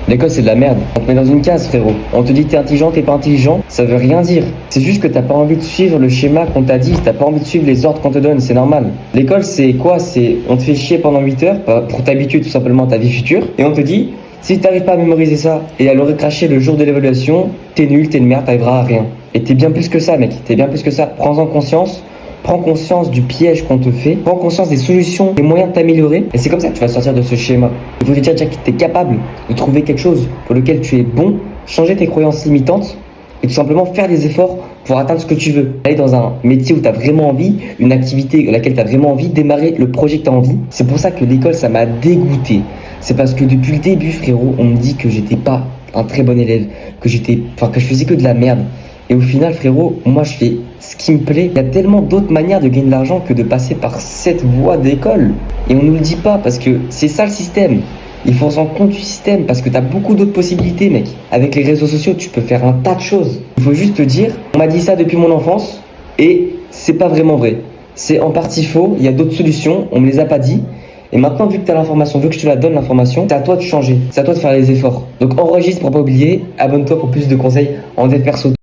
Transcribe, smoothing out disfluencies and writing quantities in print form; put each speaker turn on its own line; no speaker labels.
L'école, c'est de la merde. On te met dans une case, frérot. On te dit que t'es intelligent, t'es pas intelligent. Ça veut rien dire. C'est juste que t'as pas envie de suivre le schéma qu'on t'a dit. T'as pas envie de suivre les ordres qu'on te donne. C'est normal. L'école, c'est quoi? C'est on te fait chier pendant 8 heures pour t'habituer tout simplement à ta vie future. Et on te dit, si t'arrives pas à mémoriser ça et à le recracher le jour de l'évaluation, t'es nul, t'es une merde, t'arriveras à rien. Et t'es bien plus que ça, mec. T'es bien plus que ça. Prends-en conscience. Prends conscience du piège qu'on te fait, prends conscience des solutions, des moyens de t'améliorer, et c'est comme ça que tu vas sortir de ce schéma. Il faut te dire que tu es capable de trouver quelque chose pour lequel tu es bon, changer tes croyances limitantes, et tout simplement faire des efforts pour atteindre ce que tu veux. Aller dans un métier où tu as vraiment envie, une activité à laquelle tu as vraiment envie, démarrer le projet que tu as envie. C'est pour ça que l'école, ça m'a dégoûté. C'est parce que depuis le début, frérot, on me dit que j'étais pas un très bon élève, que je faisais que de la merde. Et au final, frérot, moi je fais ce qui me plaît. Il y a tellement d'autres manières de gagner de l'argent que de passer par cette voie d'école. Et on nous le dit pas parce que c'est ça le système. Il faut se rendre compte du système parce que tu as beaucoup d'autres possibilités, mec. Avec les réseaux sociaux, tu peux faire un tas de choses. Il faut juste te dire, on m'a dit ça depuis mon enfance et c'est pas vraiment vrai. C'est en partie faux, il y a d'autres solutions, on me les a pas dit. Et maintenant, vu que tu as l'information, vu que je te la donne l'information, c'est à toi de changer, c'est à toi de faire les efforts. Donc enregistre pour pas oublier, abonne-toi pour plus de conseils en dev perso.